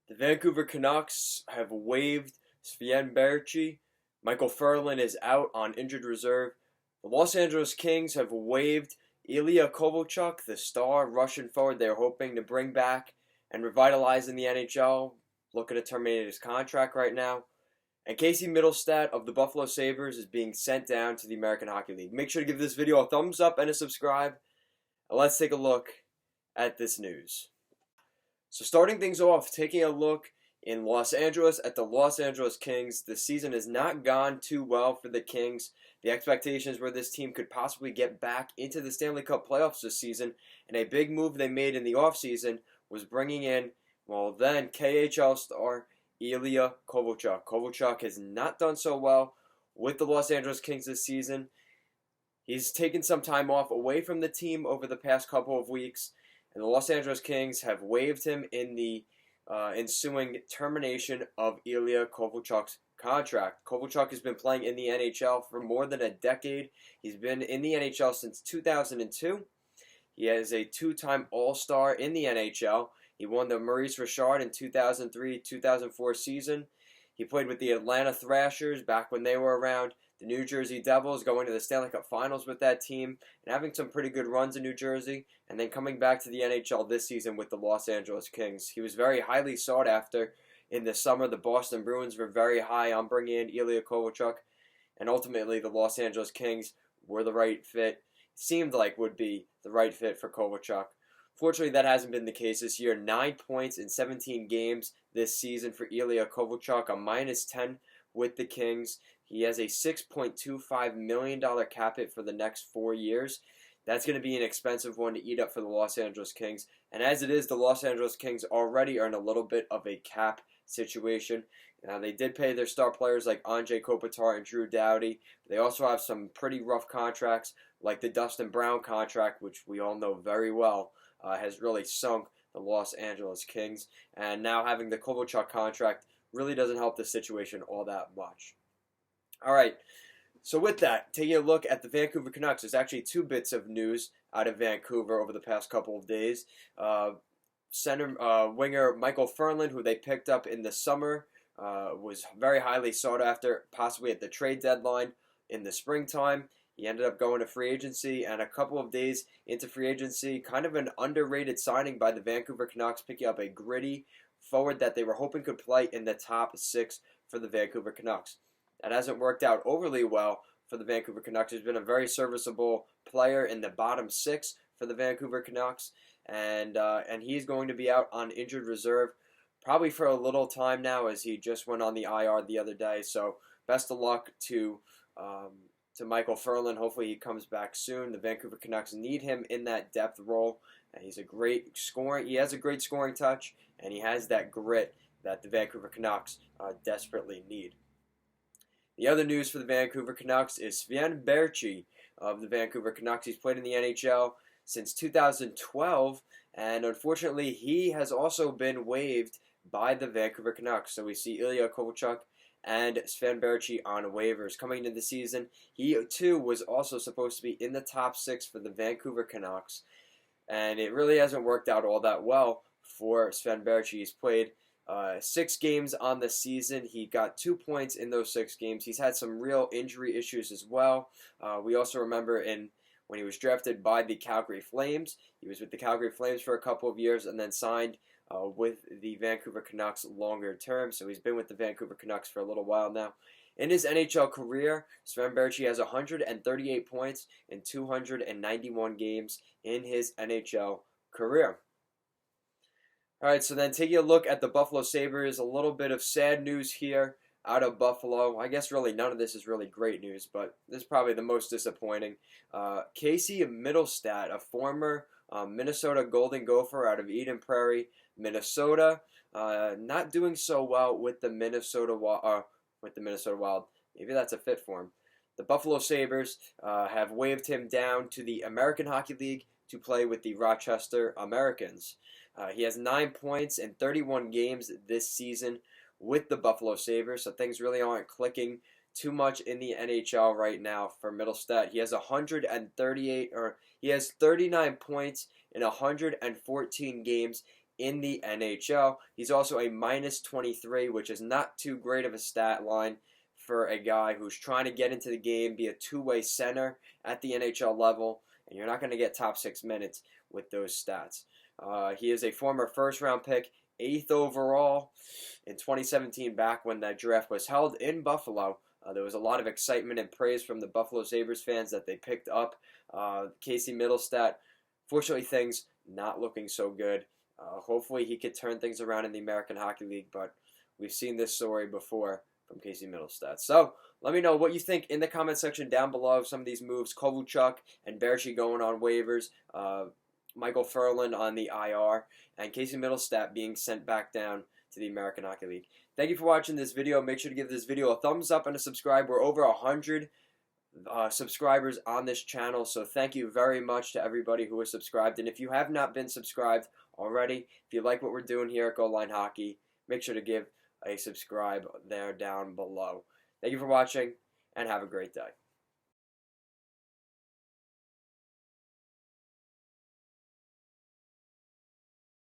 The Vancouver Canucks have waived Sven Baertl. Michael Ferlin is out on injured reserve. The Los Angeles Kings have waived Ilya Kovalchuk, the star Russian forward they're hoping to bring back and revitalize in the NHL, looking to terminate his contract right now. And Casey Mittelstadt of the Buffalo Sabres is being sent down to the American Hockey League. Make sure to give this video a thumbs up and a subscribe. And let's take a look at this news. So starting things off, taking a look in Los Angeles at the Los Angeles Kings. The season has not gone too well for the Kings. The expectations were this team could possibly get back into the Stanley Cup playoffs this season, and a big move they made in the offseason was bringing in, then KHL star Ilya Kovalchuk. Kovalchuk has not done so well with the Los Angeles Kings this season. He's taken some time off away from the team over the past couple of weeks, and the Los Angeles Kings have waived him in the ensuing termination of Ilya Kovalchuk's contract. Kovalchuk has been playing in the NHL for more than a decade. He's been in the NHL since 2002. He is a two-time All-Star in the NHL. He won the Maurice Richard in 2003-2004 season. He played with the Atlanta Thrashers back when they were around. The New Jersey Devils, going to the Stanley Cup Finals with that team and having some pretty good runs in New Jersey, and then coming back to the NHL this season with the Los Angeles Kings. He was very highly sought after in the summer. The Boston Bruins were very high on bringing in Ilya Kovalchuk, and ultimately the Los Angeles Kings were the right fit, seemed like would be the right fit for Kovalchuk. Fortunately, that hasn't been the case this year. 9 points in 17 games this season for Ilya Kovalchuk, a -10 with the Kings. He has a $6.25 million cap hit for the next 4 years. That's going to be an expensive one to eat up for the Los Angeles Kings. And as it is, the Los Angeles Kings already are in a little bit of a cap situation. They did pay their star players like Anze Kopitar and Drew Doughty. They also have some pretty rough contracts, like the Dustin Brown contract, which we all know very well has really sunk the Los Angeles Kings. And now having the Kovalchuk contract really doesn't help the situation all that much. All right, so with that, taking a look at the Vancouver Canucks, there's actually 2 bits of news out of Vancouver over the past couple of days. Winger Michael Ferlin, who they picked up in the summer, was very highly sought after, possibly at the trade deadline in the springtime. He ended up going to free agency, and a couple of days into free agency, kind of an underrated signing by the Vancouver Canucks, picking up a gritty forward that they were hoping could play in the top 6 for the Vancouver Canucks. That hasn't worked out overly well for the Vancouver Canucks. He's been a very serviceable player in the bottom 6 for the Vancouver Canucks, and he's going to be out on injured reserve probably for a little time now, as he just went on the IR the other day. So best of luck to Michael Ferlin. Hopefully he comes back soon. The Vancouver Canucks need him in that depth role, and he's a great scorer. He has a great scoring touch, and he has that grit that the Vancouver Canucks desperately need. The other news for the Vancouver Canucks is Sven Baertl of the Vancouver Canucks. He's played in the NHL since 2012, and unfortunately he has also been waived by the Vancouver Canucks. So we see Ilya Kovalchuk and Sven Baertl on waivers. Coming into the season, he too was also supposed to be in the top 6 for the Vancouver Canucks, and it really hasn't worked out all that well for Sven Baertl. He's played 6 games on the season. He got 2 points in those 6 games. He's had some real injury issues as well. We also remember when he was drafted by the Calgary Flames. He was with the Calgary Flames for a couple of years and then signed with the Vancouver Canucks longer term. So he's been with the Vancouver Canucks for a little while now. In his NHL career, Sven Baertl has 138 points in 291 games in his NHL career. All right, so then taking a look at the Buffalo Sabres, a little bit of sad news here out of Buffalo. I guess really none of this is really great news, but this is probably the most disappointing. Casey Mittelstadt, a former Minnesota Golden Gopher out of Eden Prairie, Minnesota, not doing so well with the Minnesota Wild. Maybe that's a fit for him. The Buffalo Sabres have waived him down to the American Hockey League to play with the Rochester Americans. He has 9 points in 31 games this season with the Buffalo Sabres, so things really aren't clicking too much in the NHL right now for Mittelstadt. He has 39 points in 114 games in the NHL. He's also a minus 23, which is not too great of a stat line for a guy who's trying to get into the game, be a two-way center at the NHL level, and you're not going to get top 6 minutes with those stats. He is a former first-round pick, 8th overall in 2017, back when that draft was held in Buffalo. There was a lot of excitement and praise from the Buffalo Sabres fans that they picked up Casey Mittelstadt. Fortunately, things not looking so good. Hopefully he could turn things around in the American Hockey League, but we've seen this story before from Casey Mittelstadt. So let me know what you think in the comment section down below of some of these moves. Kovalchuk and Baertschi going on waivers. Michael Ferlin on the IR. And Casey Mittelstadt being sent back down to the American Hockey League. Thank you for watching this video. Make sure to give this video a thumbs up and a subscribe. We're over 100 subscribers on this channel, so thank you very much to everybody who is subscribed. And if you have not been subscribed already, if you like what we're doing here at Goal Line Hockey, make sure to give a subscribe there down below. Thank you for watching, and have a great day.